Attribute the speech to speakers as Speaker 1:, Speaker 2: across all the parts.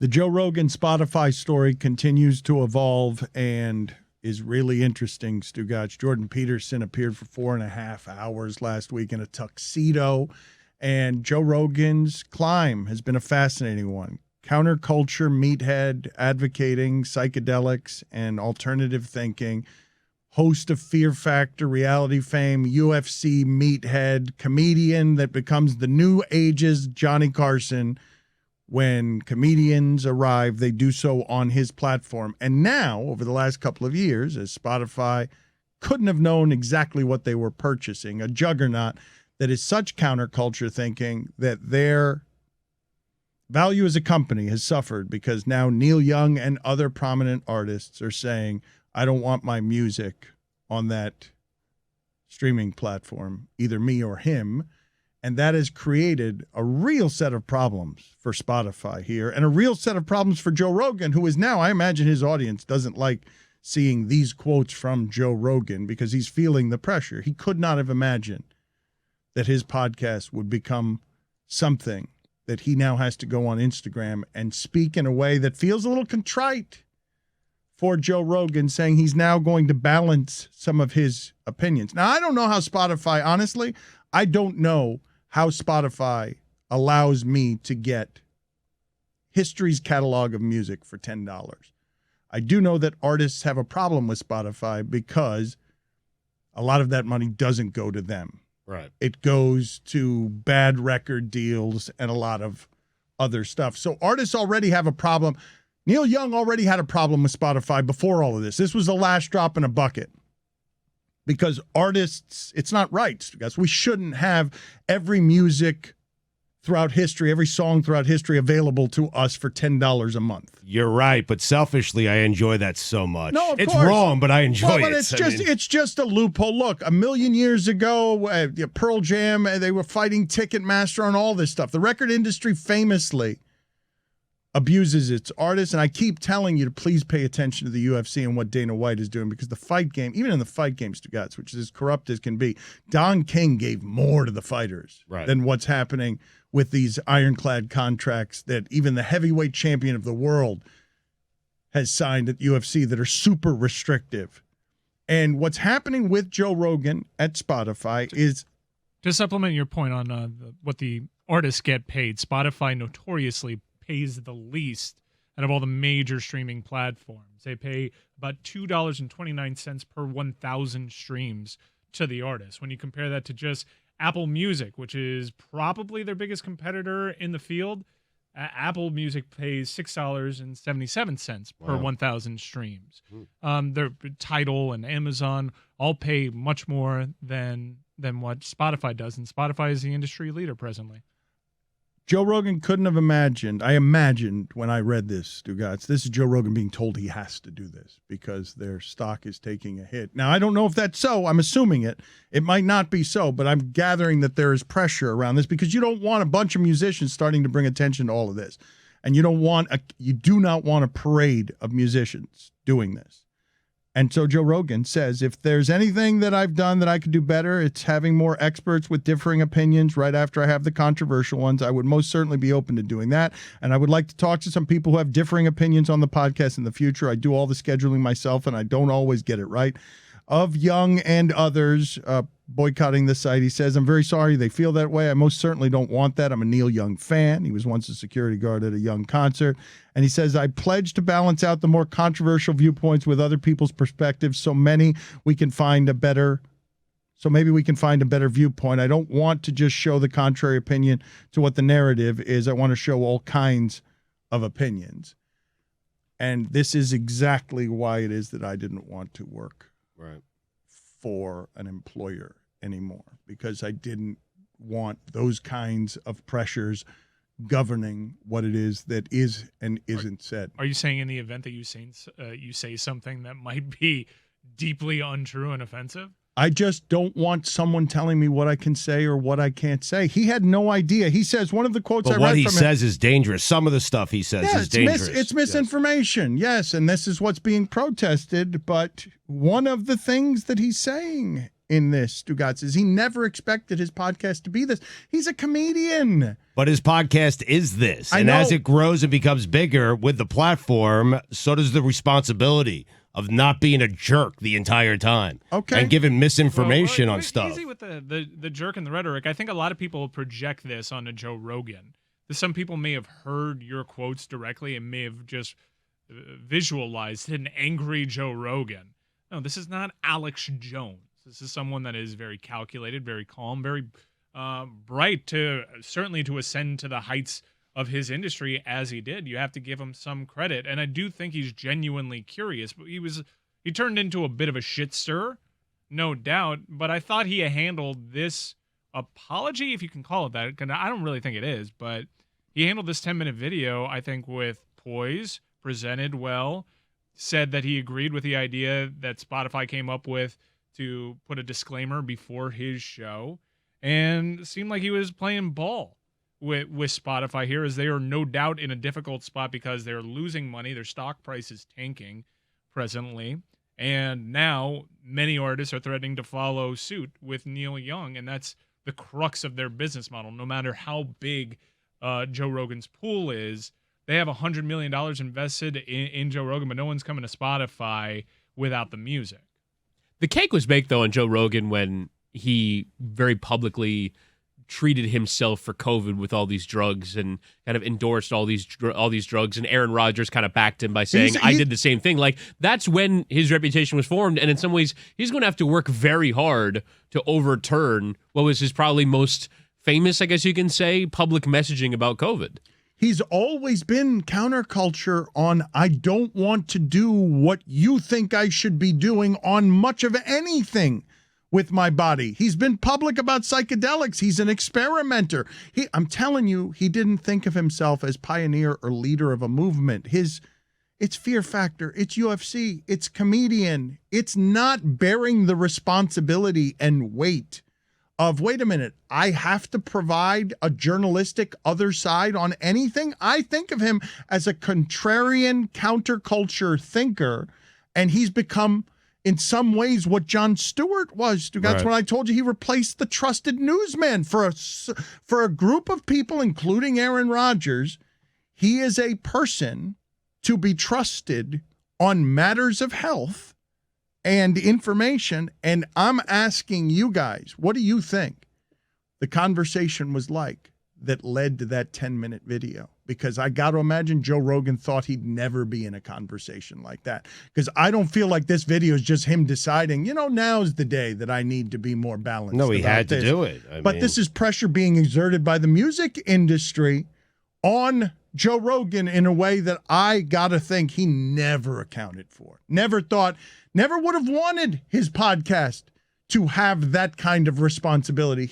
Speaker 1: The Joe Rogan Spotify story continues to evolve and is really interesting, Stugotz. Jordan Peterson appeared for 4.5 hours last week in a tuxedo, and Joe Rogan's climb has been a fascinating one. Counterculture, meathead, advocating psychedelics and alternative thinking, host of Fear Factor, reality fame, UFC meathead, comedian that becomes the new age's Johnny Carson. When comedians arrive, they do so on his platform. And now, over the last couple of years, as Spotify couldn't have known exactly what they were purchasing, a juggernaut that is such counterculture thinking that their value as a company has suffered because now Neil Young and other prominent artists are saying, I don't want my music on that streaming platform, either me or him. And that has created a real set of problems for Spotify here and a real set of problems for Joe Rogan, who is now, I imagine his audience doesn't like seeing these quotes from Joe Rogan because he's feeling the pressure. He could not have imagined that his podcast would become something that he now has to go on Instagram and speak in a way that feels a little contrite for Joe Rogan, saying he's now going to balance some of his opinions. Now, I don't know how Spotify, honestly, I don't know how Spotify allows me to get history's catalog of music for $10. I do know that artists have a problem with Spotify because a lot of that money doesn't go to them.
Speaker 2: Right.
Speaker 1: It goes to bad record deals and a lot of other stuff. So artists already have a problem. Neil Young already had a problem with Spotify before all of this. This was the last drop in a bucket. Because artists, it's not right, guys. We shouldn't have every music throughout history, every song throughout history available to us for $10 a month.
Speaker 2: You're right, but selfishly, I enjoy that so much.
Speaker 1: No, of
Speaker 2: it's
Speaker 1: course.
Speaker 2: wrong, but I enjoy
Speaker 1: but
Speaker 2: it.
Speaker 1: It's just a loophole. Look, a million years ago, Pearl Jam, they were fighting Ticketmaster on all this stuff. The record industry famously abuses its artists, and I keep telling you to please pay attention to the UFC and what Dana White is doing, because the fight game, even in the fight game, Stugotz, which is as corrupt as can be, Don King gave more to the fighters than what's happening with these ironclad contracts that even the heavyweight champion of the world has signed at UFC that are super restrictive. And what's happening with Joe Rogan at Spotify is...
Speaker 3: To supplement your point on what the artists get paid, Spotify notoriously pays the least out of all the major streaming platforms. They pay about $2.29 per 1,000 streams to the artist. When you compare that to just Apple Music, which is probably their biggest competitor in the field, Apple Music pays $6.77 per 1,000 streams. Their Tidal and Amazon all pay much more than what Spotify does, and Spotify is the industry leader presently.
Speaker 1: Joe Rogan couldn't have imagined. I imagined when I read this, Stugotz, this is Joe Rogan being told he has to do this because their stock is taking a hit. Now, I don't know if that's so. I'm assuming it. It might not be so, but I'm gathering that there is pressure around this because you don't want a bunch of musicians starting to bring attention to all of this. And you do not want a parade of musicians doing this. And so Joe Rogan says, if there's anything that I've done that I could do better, it's having more experts with differing opinions right after I have the controversial ones. I would most certainly be open to doing that. And I would like to talk to some people who have differing opinions on the podcast in the future. I do all the scheduling myself, and I don't always get it right. Of Young and others boycotting the site, he says, I'm very sorry they feel that way. I most certainly don't want that. I'm a Neil Young fan. He was once a security guard at a Young concert. And he says, I pledge to balance out the more controversial viewpoints with other people's perspectives so maybe we can find a better viewpoint. I don't want to just show the contrary opinion to what the narrative is. I want to show all kinds of opinions. And this is exactly why it is that I didn't want to work for an employer anymore, because I didn't want those kinds of pressures governing what it is that is and isn't said.
Speaker 3: Are you saying in the event that you say something that might be deeply untrue and offensive?
Speaker 1: I just don't want someone telling me what I can say or what I can't say. He had no idea. He says one of the quotes I read from him.
Speaker 2: What he says is dangerous. Some of the stuff he says is dangerous.
Speaker 1: It's misinformation, yes, and this is what's being protested. But one of the things that he's saying in this, Stugotz, is he never expected his podcast to be this. He's a comedian.
Speaker 2: But his podcast is this.
Speaker 1: I
Speaker 2: And
Speaker 1: know.
Speaker 2: as it grows and becomes bigger with the platform, so does the responsibility of not being a jerk the entire time.
Speaker 1: Okay.
Speaker 2: And giving misinformation
Speaker 3: Well,
Speaker 2: on stuff.
Speaker 3: Easy with the jerk and the rhetoric. I think a lot of people project this onto Joe Rogan. Some people may have heard your quotes directly and may have just visualized an angry Joe Rogan. No, this is not Alex Jones. This is someone that is very calculated, very calm, very bright, certainly to ascend to the heights of his industry as he did. You have to give him some credit, and I do think he's genuinely curious. But he turned into a bit of a shit stir, no doubt. But I thought he handled this apology, if you can call it that, because I don't really think it is, but he handled this 10-minute video, I think, with poise, presented well, said that he agreed with the idea that Spotify came up with to put a disclaimer before his show, and seemed like he was playing ball with Spotify here, as they are no doubt in a difficult spot because they're losing money. Their stock price is tanking presently, and now many artists are threatening to follow suit with Neil Young, and that's the crux of their business model. No matter how big Joe Rogan's pool is, they have $100 million invested in Joe Rogan, but no one's coming to Spotify without the music.
Speaker 4: The cake was baked, though, on Joe Rogan when he very publicly treated himself for COVID with all these drugs and kind of endorsed all these drugs. And Aaron Rodgers kind of backed him by saying, I did the same thing. Like, that's when his reputation was formed. And in some ways, he's going to have to work very hard to overturn what was his probably most famous, I guess you can say, public messaging about COVID.
Speaker 1: He's always been counterculture on, I don't want to do what you think I should be doing on much of anything with my body. He's been public about psychedelics. He's an experimenter. I'm telling you, he didn't think of himself as pioneer or leader of a movement. It's Fear Factor. It's UFC. It's comedian. It's not bearing the responsibility and weight of, wait a minute, I have to provide a journalistic other side on anything. I think of him as a contrarian counterculture thinker, and he's become, in some ways, what Jon Stewart was. That's
Speaker 2: Right.
Speaker 1: when I told you he replaced the trusted newsman for a group of people, including Aaron Rodgers. He is a person to be trusted on matters of health and information. And I'm asking you guys, what do you think the conversation was like that led to that 10-minute video? Because I got to imagine Joe Rogan thought he'd never be in a conversation like that. Because I don't feel like this video is just him deciding, now's the day that I need to be more balanced.
Speaker 2: No, he
Speaker 1: about
Speaker 2: had to
Speaker 1: this.
Speaker 2: do it.
Speaker 1: But this is pressure being exerted by the music industry on Joe Rogan in a way that I got to think he never accounted for. Never would have wanted his podcast to have that kind of responsibility.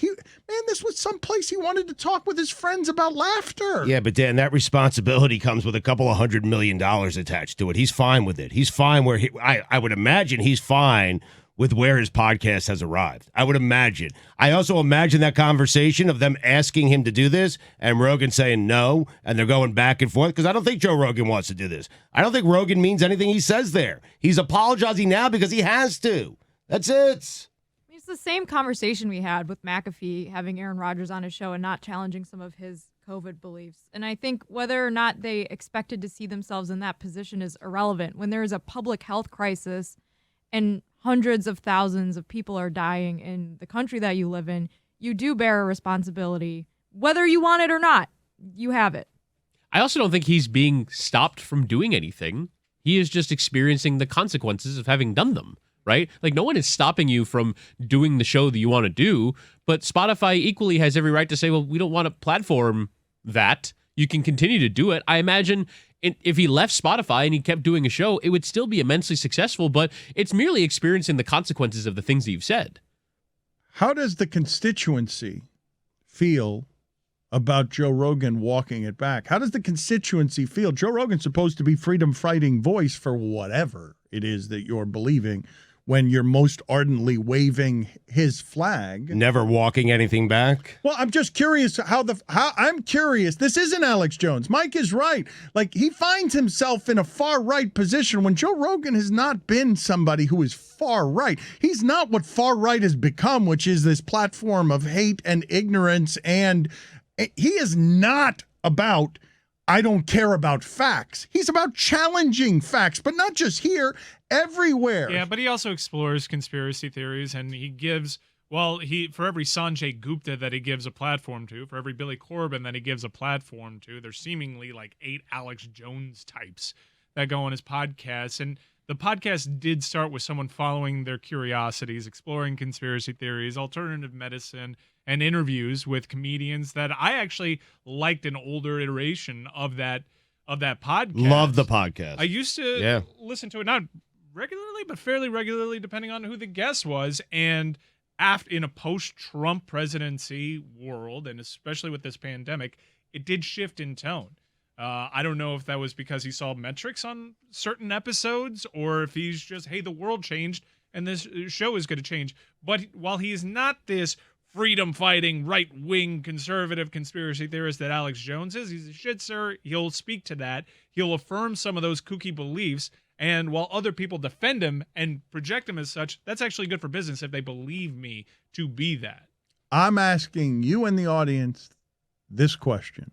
Speaker 1: This was someplace he wanted to talk with his friends about laughter.
Speaker 2: Yeah, but Dan, that responsibility comes with a couple of $100 million attached to it. He's fine with it. He's fine where I would imagine he's fine with where his podcast has arrived. I would imagine. I also imagine that conversation of them asking him to do this and Rogan saying no, and they're going back and forth, because I don't think Joe Rogan wants to do this. I don't think Rogan means anything he says there. He's apologizing now because he has to. That's it.
Speaker 5: It's the same conversation we had with McAfee having Aaron Rodgers on his show and not challenging some of his COVID beliefs. And I think whether or not they expected to see themselves in that position is irrelevant. When there is a public health crisis and hundreds of thousands of people are dying in the country that you live in, you do bear a responsibility. Whether you want it or not, you have it.
Speaker 4: I also don't think he's being stopped from doing anything. He is just experiencing the consequences of having done them, right? Like, no one is stopping you from doing the show that you want to do, but Spotify equally has every right to say, well, we don't want to platform that. You can continue to do it. I imagine if he left Spotify and he kept doing a show, it would still be immensely successful, but it's merely experiencing the consequences of the things that you've said.
Speaker 1: How does the constituency feel about Joe Rogan walking it back? How does the constituency feel? Joe Rogan's supposed to be freedom-fighting voice for whatever it is that you're believing when you're most ardently waving his flag.
Speaker 2: Never walking anything back.
Speaker 1: Well, I'm just curious how I'm curious. This isn't Alex Jones. Mike is right. Like, he finds himself in a far right position when Joe Rogan has not been somebody who is far right. He's not what far right has become, which is this platform of hate and ignorance. And he is not about, I don't care about facts. He's about challenging facts, but not just here, everywhere.
Speaker 3: Yeah, but he also explores conspiracy theories, and he gives, for every Sanjay Gupta that he gives a platform to, for every Billy Corben that he gives a platform to, there's seemingly like 8 Alex Jones types that go on his podcast. And the podcast did start with someone following their curiosities, exploring conspiracy theories, alternative medicine, and interviews with comedians that I actually liked an older iteration of that podcast.
Speaker 2: Love the podcast.
Speaker 3: I used to listen to it, not regularly, but fairly regularly, depending on who the guest was. And after, in a post-Trump presidency world, and especially with this pandemic, it did shift in tone. I don't know if that was because he saw metrics on certain episodes, or if he's just, hey, the world changed and this show is going to change. But while he is not this freedom-fighting, right-wing, conservative conspiracy theorist that Alex Jones is, he's a shit, sir. He'll speak to that. He'll affirm some of those kooky beliefs. And while other people defend him and project him as such, that's actually good for business if they believe me to be that.
Speaker 1: I'm asking you in the audience this question.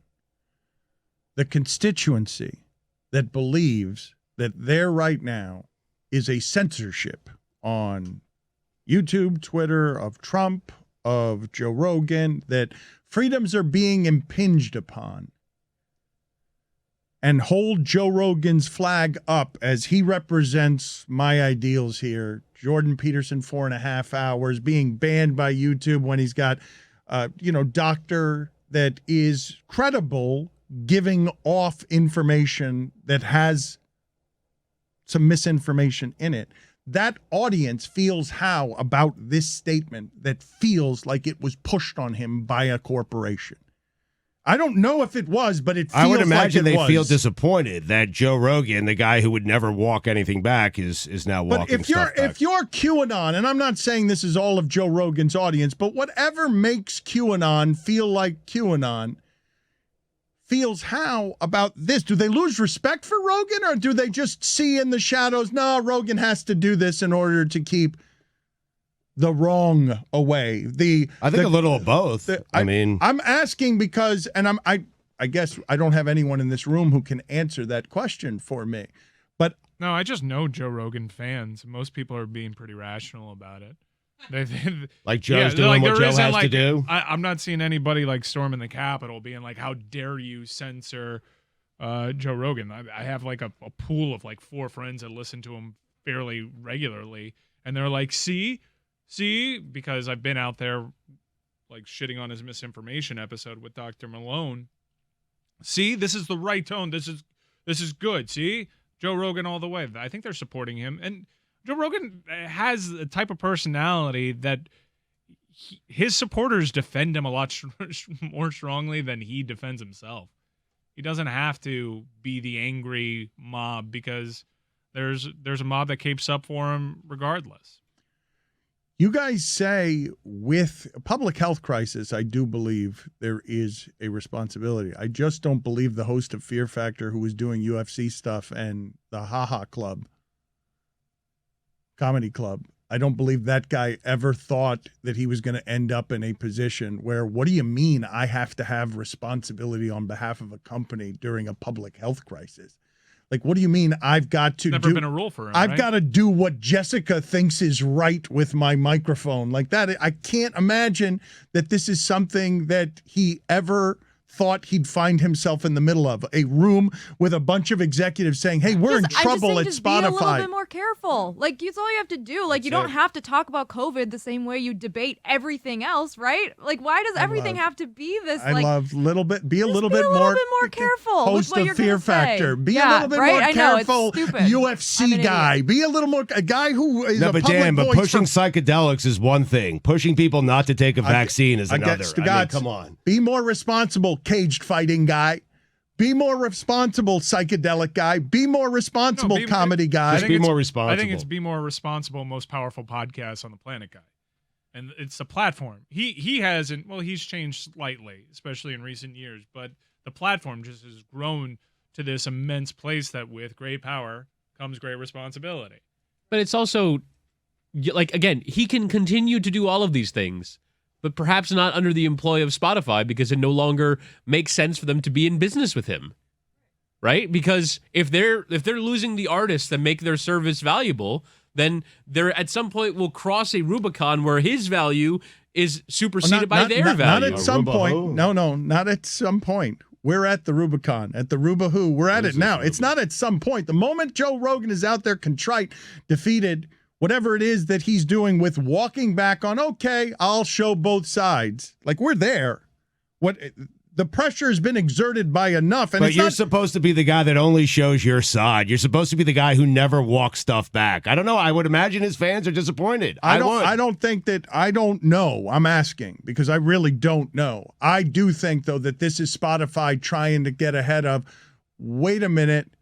Speaker 1: The constituency that believes that there right now is a censorship on YouTube, Twitter, of Trump, of Joe Rogan, that freedoms are being impinged upon, and hold Joe Rogan's flag up as he represents my ideals here. Jordan Peterson, 4.5 hours, being banned by YouTube when he's got, doctor that is credible, giving off information that has some misinformation in it. That audience feels how about this statement that feels like it was pushed on him by a corporation? I don't know if it was, but it feels like it was.
Speaker 2: I would imagine they feel disappointed that Joe Rogan, the guy who would never walk anything back, is now walking stuff back.
Speaker 1: If you're QAnon, and I'm not saying this is all of Joe Rogan's audience, but whatever makes QAnon feel like QAnon feels how about this? Do they lose respect for Rogan, or do they just see in the shadows, no, Rogan has to do this in order to keep the wrong away?
Speaker 2: I think a little of both.
Speaker 1: I'm asking because, and I guess I don't have anyone in this room who can answer that question for me. But
Speaker 3: no, I just know Joe Rogan fans. Most people are being pretty rational about it.
Speaker 2: Like Joe's doing what Joe has to do.
Speaker 3: I'm not seeing anybody like storming the Capitol being like, how dare you censor Joe Rogan? I have like a pool of like 4 friends that listen to him fairly regularly, and they're like, see, because I've been out there like shitting on his misinformation episode with Dr. Malone. See, this is the right tone. This is good. See, Joe Rogan all the way. I think they're supporting him. And Joe Rogan has a type of personality that his supporters defend him a lot more strongly than he defends himself. He doesn't have to be the angry mob because there's a mob that keeps up for him regardless.
Speaker 1: You guys say with a public health crisis, I do believe there is a responsibility. I just don't believe the host of Fear Factor who was doing UFC stuff and the Ha Club, Comedy Club. I don't believe that guy ever thought that he was going to end up in a position where, what do you mean I have to have responsibility on behalf of a company during a public health crisis? Like, what do you mean I've got to
Speaker 3: Never been a rule for him,
Speaker 1: I've got to do what Jessica thinks is right with my microphone. Like that, I can't imagine that this is something that he ever thought he'd find himself in the middle of a room with a bunch of executives saying, hey, we're in trouble at Spotify.
Speaker 5: Be a little bit more careful. Like, that's all you have to do. Like, you don't have to talk about COVID the same way you debate everything else, right? Like, why does everything have to be this?
Speaker 1: I love little bit. Be a little bit more
Speaker 5: careful.
Speaker 1: Host
Speaker 5: with what
Speaker 1: of Fear Factor. Be a little bit more careful. UFC guy. Be a little more a guy who is a public voice.
Speaker 2: But pushing psychedelics is one thing. Pushing people not to take a vaccine is another.
Speaker 1: Stugotz,
Speaker 2: come on.
Speaker 1: Be more responsible, caged fighting guy. Be more responsible, psychedelic guy. Be more responsible, comedy guy.
Speaker 2: Just be more responsible.
Speaker 3: I think it's be more responsible, most powerful podcast on the planet guy. And it's the platform. He hasn't, well, he's changed slightly, especially in recent years, but the platform just has grown to this immense place that with great power comes great responsibility.
Speaker 4: But it's also, like, again, he can continue to do all of these things, but perhaps not under the employ of Spotify because it no longer makes sense for them to be in business with him, right? Because if they're losing the artists that make their service valuable, then there at some point will cross a Rubicon where his value is superseded by their value.
Speaker 1: Not at some point. No, not at some point. We're at the Rubicon, at the Rubahoo. We're at it now. It's not at some point. The moment Joe Rogan is out there contrite, defeated, whatever it is that he's doing with walking back on, okay, I'll show both sides. Like, we're there. The pressure has been exerted by enough.
Speaker 2: But you're supposed to be the guy that only shows your side. You're supposed to be the guy who never walks stuff back. I don't know. I would imagine his fans are disappointed. I don't know. I'm asking because I really don't know. I do think, though, that this is Spotify trying to get ahead of, wait a minute,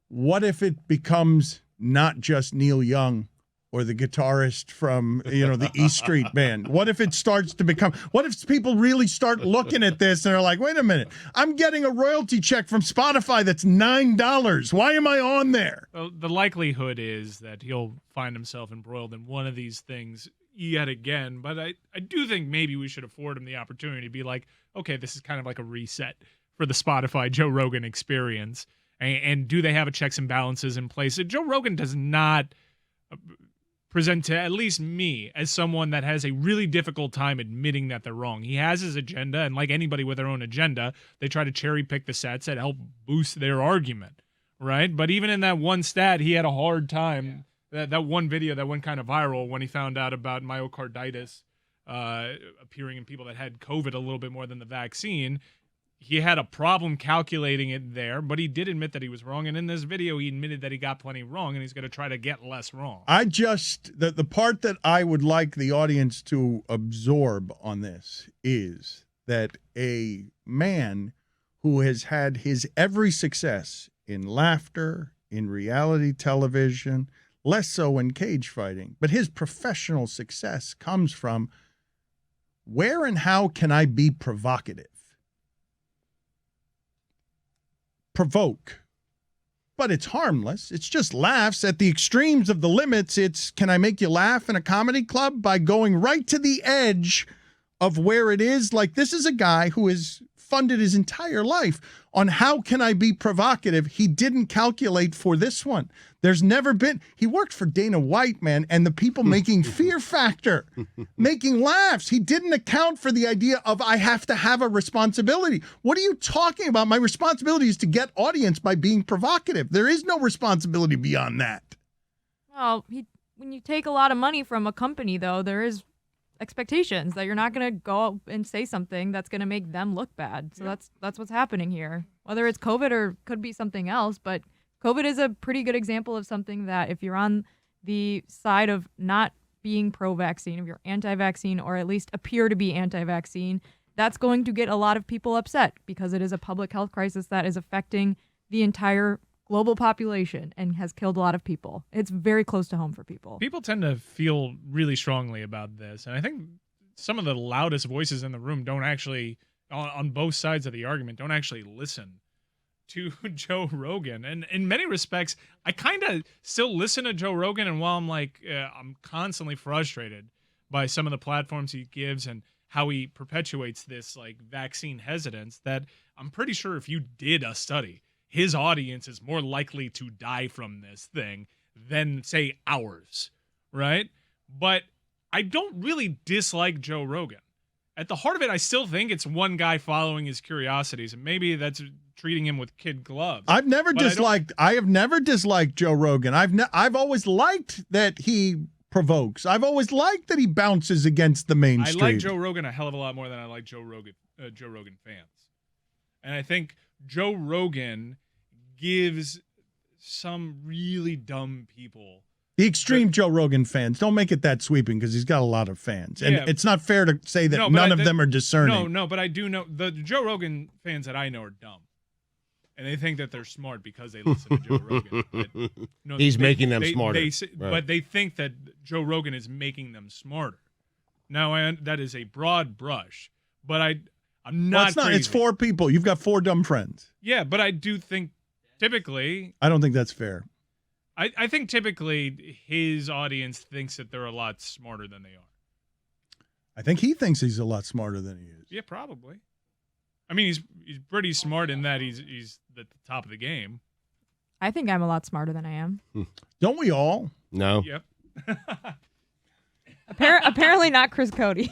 Speaker 2: what if it becomes not just Neil Young or the guitarist from, the East Street Band? What if it starts to become, what if people really start looking at this and they're like, wait a minute, I'm getting a royalty check from Spotify that's $9. Why am I on there?
Speaker 3: Well, the likelihood is that he'll find himself embroiled in one of these things yet again. But I do think maybe we should afford him the opportunity to be like, okay, this is kind of like a reset for the Spotify Joe Rogan experience. And do they have a checks and balances in place? Joe Rogan does not present to at least me as someone that has a really difficult time admitting that they're wrong. He has his agenda, and like anybody with their own agenda, they try to cherry pick the stats that help boost their argument, right? But even in that one stat, he had a hard time. Yeah. That one video that went kind of viral when he found out about myocarditis appearing in people that had COVID a little bit more than the vaccine. He had a problem calculating it there, but he did admit that he was wrong. And in this video, he admitted that he got plenty wrong, and he's going to try to get less wrong.
Speaker 1: The part that I would like the audience to absorb on this is that a man who has had his every success in laughter, in reality television, less so in cage fighting, but his professional success comes from where and how can I be provocative? Provoke, but it's harmless. It's just laughs. At the extremes of the limits, it's can I make you laugh in a comedy club by going right to the edge of where it is. Like, this is a guy who has funded his entire life on how can I be provocative. He didn't calculate for this one. There's never been, he worked for Dana White, man, and the people making Fear Factor, making laughs. He didn't account for the idea of I have to have a responsibility. What are you talking about? My responsibility is to get audience by being provocative. There is no responsibility beyond that.
Speaker 5: Well, when you take a lot of money from a company, though, there is expectations that you're not going to go out and say something that's going to make them look bad. So that's what's happening here. Whether it's COVID or could be something else, but COVID is a pretty good example of something that if you're on the side of not being pro-vaccine, if you're anti-vaccine or at least appear to be anti-vaccine, that's going to get a lot of people upset because it is a public health crisis that is affecting the entire global population and has killed a lot of people. It's very close to home for people.
Speaker 3: People tend to feel really strongly about this. And I think some of the loudest voices in the room don't actually, on both sides of the argument, don't actually listen to Joe Rogan. And in many respects, I kind of still listen to Joe Rogan. And while I'm like, I'm constantly frustrated by some of the platforms he gives and how he perpetuates this like vaccine hesitance, that I'm pretty sure if you did a study, his audience is more likely to die from this thing than, say, ours, right? But I don't really dislike Joe Rogan. At the heart of it, I still think it's one guy following his curiosities, and maybe that's treating him with kid gloves.
Speaker 1: I have never disliked Joe Rogan. I've always liked that he provokes. I've always liked that he bounces against the mainstream.
Speaker 3: I like Joe Rogan a hell of a lot more than I like Joe Rogan fans. And I think Joe Rogan gives some really dumb people
Speaker 1: the extreme Joe Rogan fans. Don't make it that sweeping because he's got a lot of fans. And it's not fair to say that none of them are discerning.
Speaker 3: No, but I do know the Joe Rogan fans that I know are dumb. and they think that they're smart because they listen to Joe Rogan. But, no,
Speaker 2: He's making them smarter.
Speaker 3: Right. But they think that Joe Rogan is making them smarter. Now, that is a broad brush, but I'm not.
Speaker 1: Well, it's not.
Speaker 3: crazy.
Speaker 1: It's 4 people. You've got 4 dumb friends.
Speaker 3: Yeah, but I do think typically.
Speaker 1: I don't think that's fair.
Speaker 3: I think typically his audience thinks that they're a lot smarter than they are.
Speaker 1: I think he thinks he's a lot smarter than he is.
Speaker 3: Yeah, probably. I mean, he's pretty smart in that he's at the top of the game.
Speaker 5: I think I'm a lot smarter than I am.
Speaker 1: Don't we all?
Speaker 2: No.
Speaker 3: Yep.
Speaker 5: Apparently not Chris Cody.